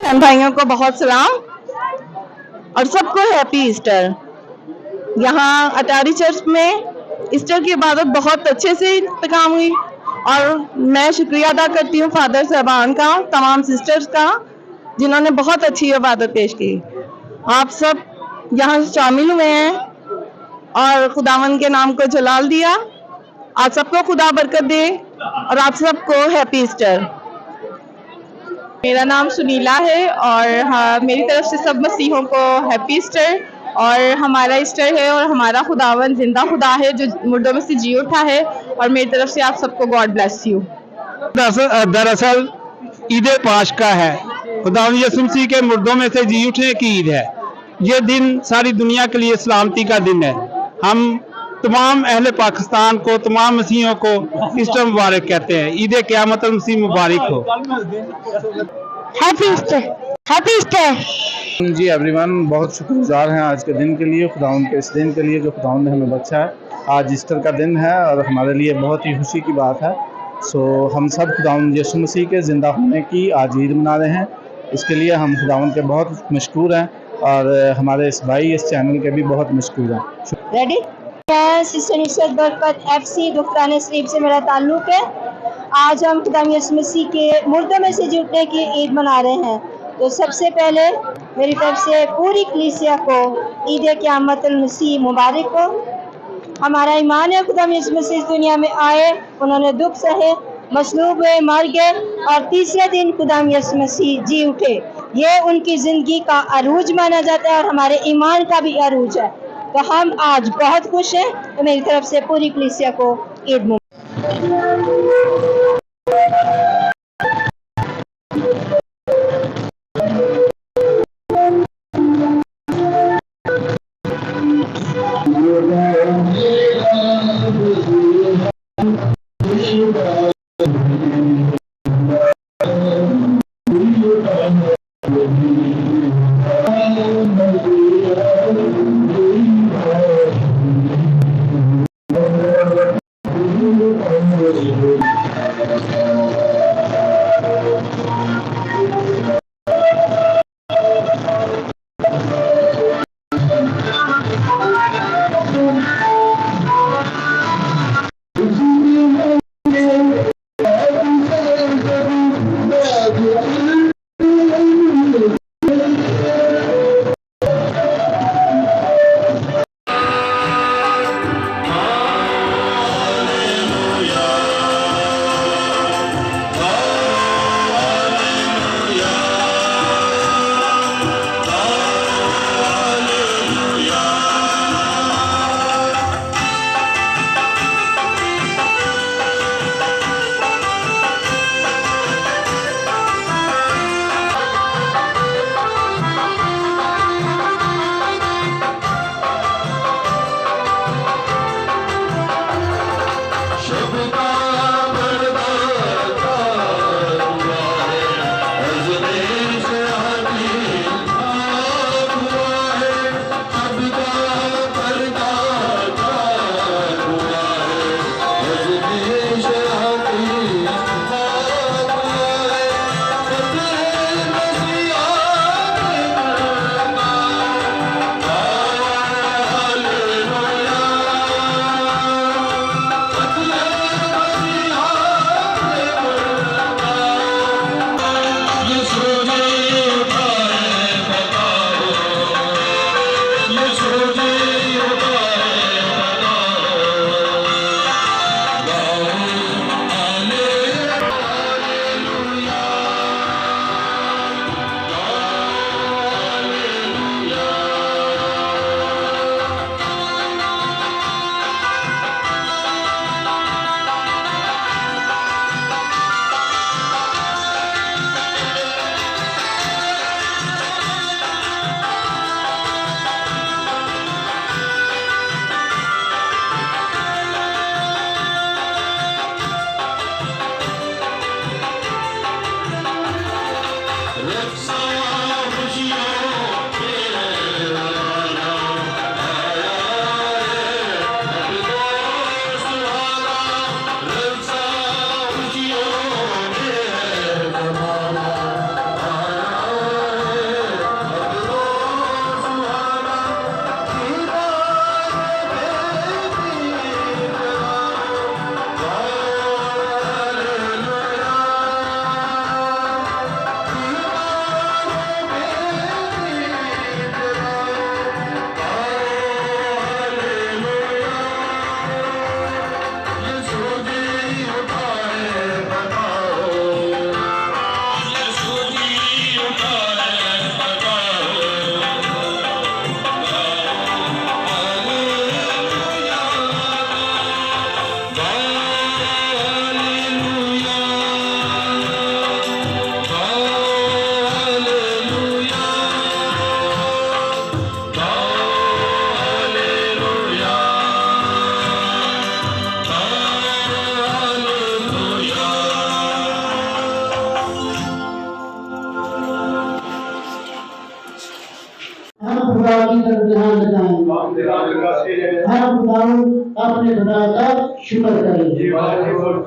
बहन भाइयों को बहुत सलाम और सबको हैप्पी ईस्टर। यहाँ अटारी चर्च में ईस्टर की इबादत बहुत अच्छे से इंतकाम हुई और मैं शुक्रिया अदा करती हूँ फादर साहबान का, तमाम सिस्टर्स का, जिन्होंने बहुत अच्छी इबादत पेश की। आप सब यहाँ शामिल हुए हैं और खुदावन के नाम को जलाल दिया। आप सबको खुदा बरकत दे और आप सबको हैप्पी ईस्टर। मेरा नाम सुनीला है और हाँ, मेरी तरफ से सब मसीहों को हैप्पी ईस्टर। और हमारा ईस्टर है और हमारा खुदावन जिंदा खुदा है जो मुर्दों में से जी उठा है, और मेरी तरफ से आप सबको गॉड ब्लेस यू। दरअसल ईद पाशका है, खुदावन यीशु मसीह के मुर्दों में से जी उठने की ईद है। ये दिन सारी दुनिया के लिए सलामती का दिन है। हम तमाम अहले पाकिस्तान को, तमाम मसीहों को ईस्टर मुबारक कहते हैं। ईद क़यामत मसीह मुबारक हो। Happy Easter, happy Easter. जी एवरीवन, बहुत शुक्रगुजार हैं आज के दिन के लिए, खुदाउन के इस दिन के लिए जो खुदाउन ने हमें बख्शा है। आज ईस्टर का दिन है और हमारे लिए बहुत ही खुशी की बात है। हम सब खुदाउन यीशु मसीह के ज़िंदा होने की आज ईद मना रहे हैं। इसके लिए हम खुदाउन के बहुत मशकूर हैं और हमारे इस भाई इस चैनल के भी बहुत मशकूर हैं। रेडी? सिस्टर नुसरत बरकत FC दुफ्तान शरीफ से मेरा ताल्लुक़ है। आज हम खुदा यीशु मसीह के मुर्दों में से जी उठने की ईद मना रहे हैं। तो सबसे पहले मेरी तरफ से पूरी कलीसिया को ईद क़यामत मसीह मुबारक हो। हमारा ईमान है खुदा यीशु मसीह इस दुनिया में आए, उन्होंने दुख सहे, मसलूब हुए, मर गए और तीसरे दिन खुदा यीशु मसीह जी उठे। ये उनकी ज़िंदगी का अरूज माना जाता है और हमारे ईमान का भी अरूज है। तो हम आज बहुत खुश हैं। तो मेरी तरफ से पूरी कलीसिया को ईद मुबारक। हम खुदा की तरफ ध्यान लगाएं, हम खुदा अपने खुदा का शुक्र करें।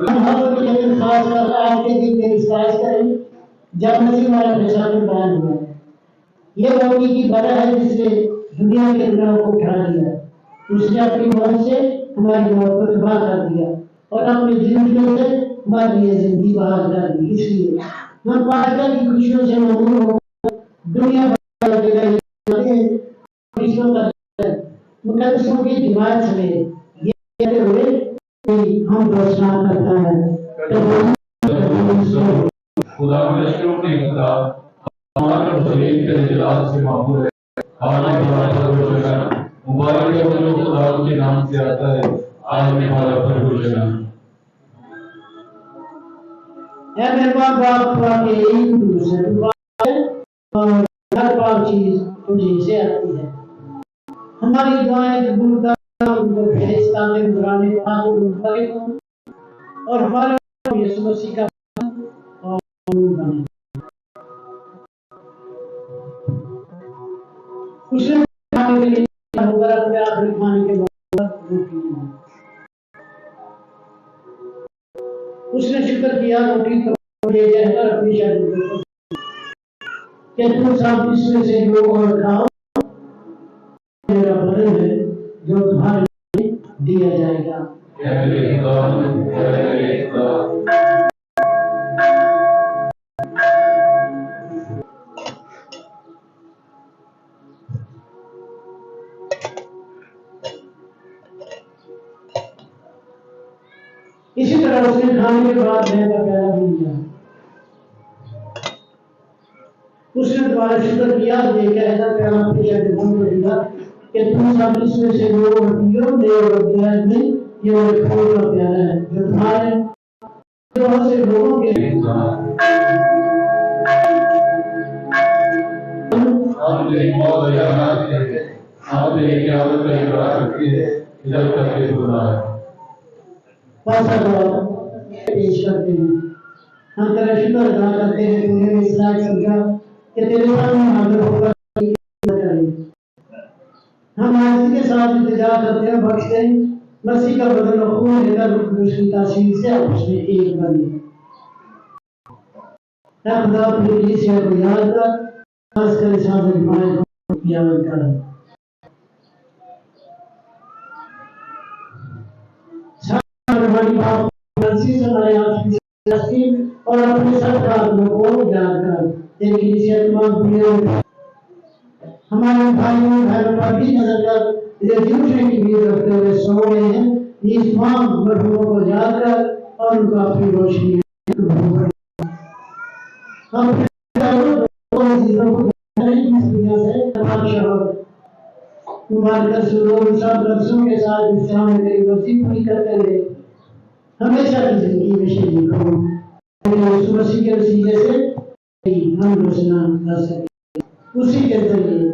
हम हर वक्त खास कर आज के दिन में विश्वास करें जब मसीह हमारा पेशा में बयान हुआ। ये मौके की बड़ा है जिसने दुनिया के गुनाहों को उठा लिया, उसने अपनी मौत से हमारी मौत को तबाह कर दिया और अपनी जिंदगी से हमारे लिए जिंदगी बहाल कर दी। इसलिए हम पास्ता की खुशियों से ममनून हो दुनिया भर के मुकद्दसों की जमात समेत ये कहते हुए कि हम घोषणा करता है खुदा का शुक्र नहीं करता, हमारा शरीर के जलाल से मामूल है। आज मुबारक है वो जो खुदा के नाम से आता है। आज हमारा प्रभु जनाब है मेहरबान बाप के एक दूसरे और हर बार चीज तुझे से आती है। हमारी दुआएं कबूल कर, उनको फरिश्ता में बुलाने वालों को करे और हमारे यीशु मसीह का बने। उसने खाने के लिए होगा अपने आखिरी खाने के बाद रोटी, उसने शुक्र किया रोटी को ले जाकर अपनी शरीर को कि तुम सब इसमें से लो और खाओ, मेरा बदन है जो तुम्हारे लिए दिया जाएगा। इसी तरह उसने खाने के बाद मैं का प्याला भी लिया, उसने दोबारा शुक्र किया, देकर ऐसा प्याला अपने शरीर को दिया कि तुम सब इसमें से लो और पियो, ले और पिया नहीं, ये मेरे खून का प्याला है जो तुम्हारे बहुत से लोगों के पेश करते हैं। हम तेरा शुक्र अदा करते हैं, तूने इस लायक समझा कि तेरे सामने हाजिर होकर करें। हम आजिज़ी के साथ इंतजा करते हैं, बख्श दें मसीह का बदन और खून लेकर उसकी तासीर से आपस में एक बने। खुदा अपनी कलीसिया को याद कर, खासकर इस हाजिर जमात को याद कर। हमारी बात से हमारे आप और अपने सब प्रार्थनाओं को याद कर। तेरी कलीसिया तमाम दुनिया में हमारे भाइयों बहनों पर भी नजर कर, ये जूझने की उम्मीद रखते हुए सो रहे हैं। इस तमाम मरहूमों को याद कर और उनका अपनी रोशनी हम सब लफ्जों के साथ इस्लाम में तेरी वसीयत पूरी करते रहे, हमेशा की जिंदगी में शरीक हो। यीशु मसीह के वसीले से हम घोषणा कर सके, उसी के जरिए,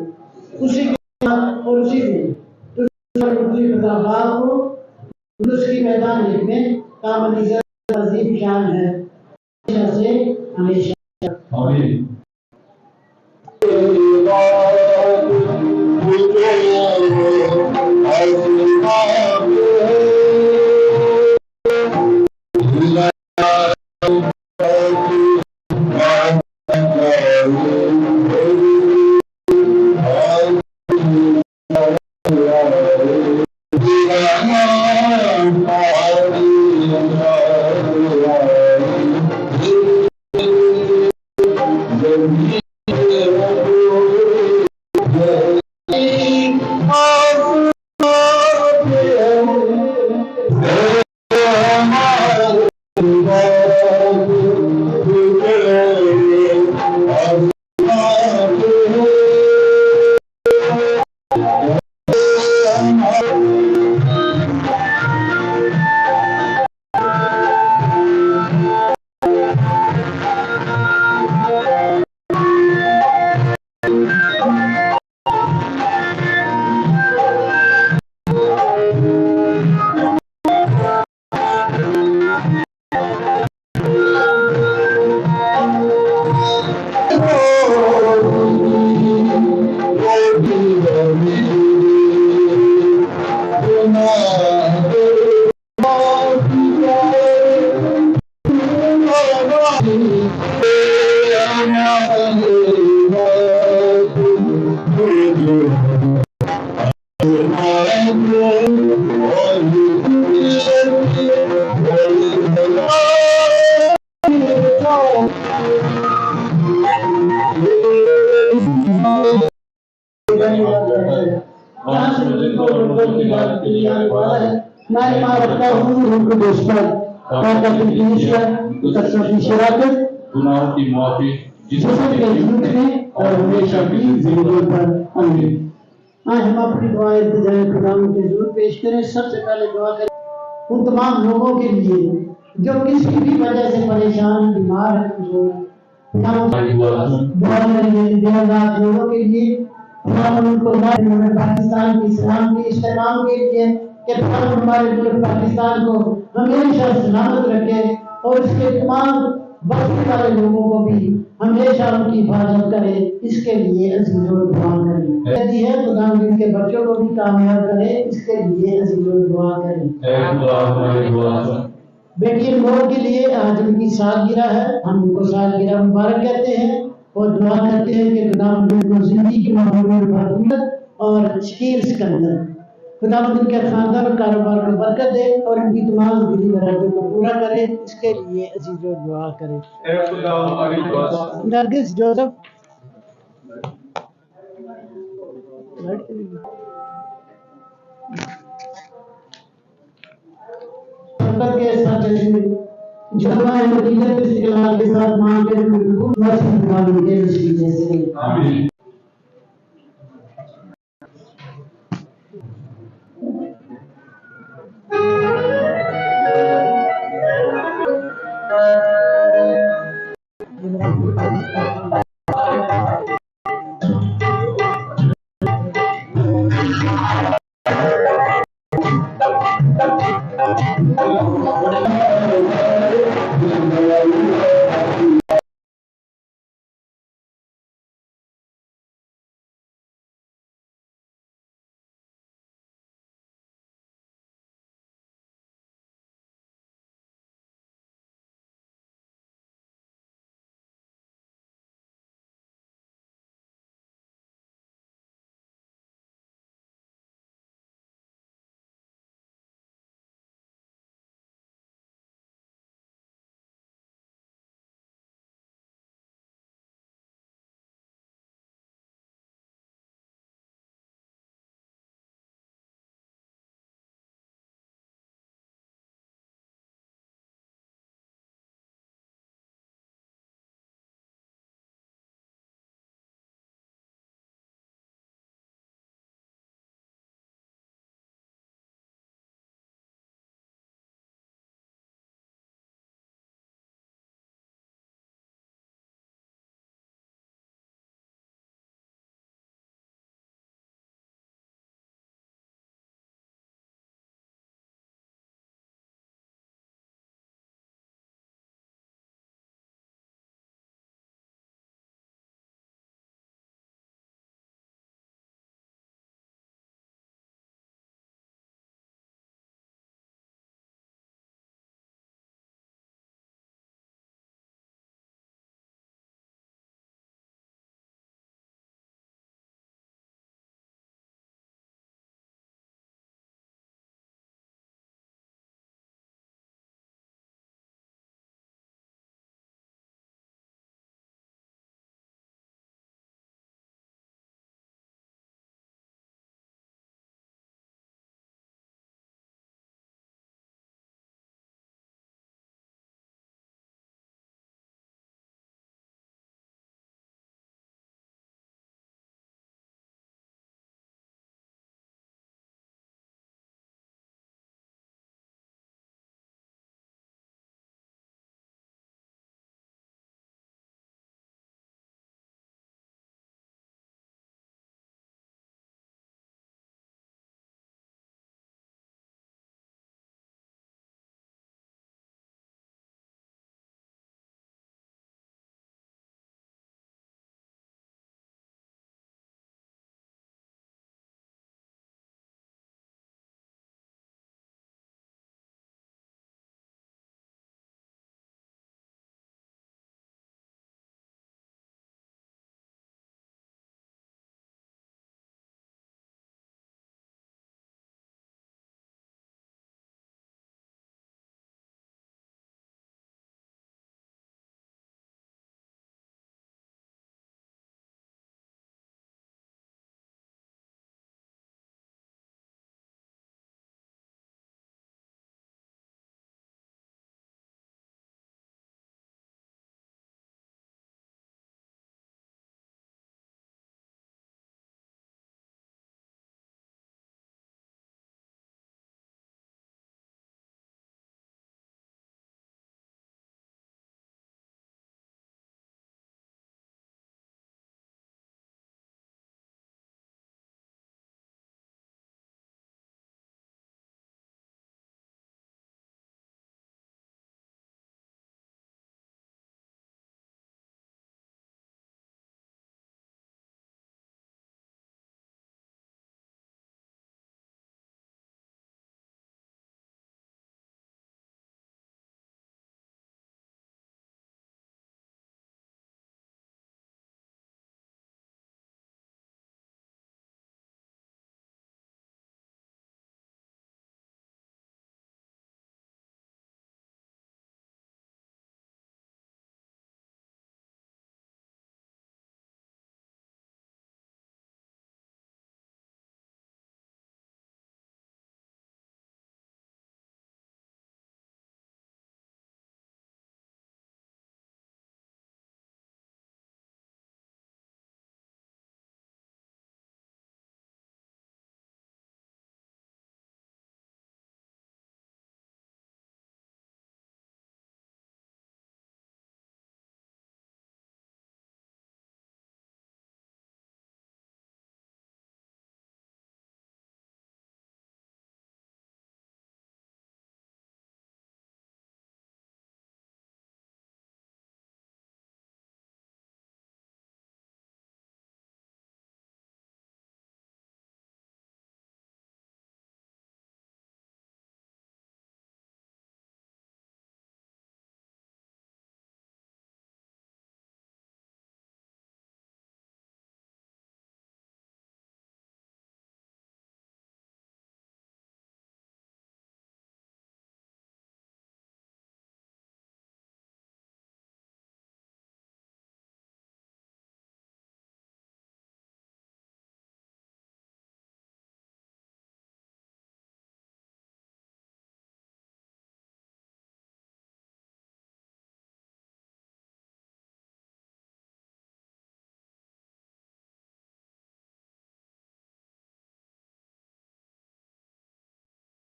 उसी के और उसी में खुदा बाप को उसकी मैदान में कामन इज्जत अजीम शान है हमेशा से हमेशा। आमीन। जहाँ से मुझको उनको की बात के लिए आने वाला है, मैं मां रखता हूँ उनको दोष पर ताकत की ईश्वर की शराकत गुनाहों की माफी जिसम के झूठ में और हमेशा की जिंदगी पर आमीन। आज हम अपनी दुआ इल्तिजा खुदावंद के हुजूर पेश करें। सबसे पहले दुआ करें उन तमाम लोगों के लिए जो किसी भी वजह से परेशान बीमार है, दुआ करेंगे बेहद लोगों के लिए उनको पाकिस्तान की सलामती इस्तेमाल के लिए कि हमारे मुल्क पाकिस्तान को हमेशा सलामत रखे और इसके तमाम बस्ती वाले लोगों को भी हमेशा उनकी हिफाजत करे, इसके लिए अज़ीज़ों दुआ करें। यदि है खुदा इनके बच्चों को भी कामयाब करे, इसके लिए अज़ीज़ों दुआ करें। बेटी लोगों के लिए आज उनकी सालगिरह है, हम उनको सालगिरह मुबारक कहते हैं और दुआ करते हैं कि खुदा उनको जिंदगी की बरकत और शकील सिकंदर खुदा उनके खानदान और कारोबार को बरकत दे और उनकी तमाम दिली मुरादों को पूरा करे, इसके लिए अज़ीज़ों दुआ करें। नरगिस जोसेफ के साथ जो हमारे नतीजे के साथ मांग के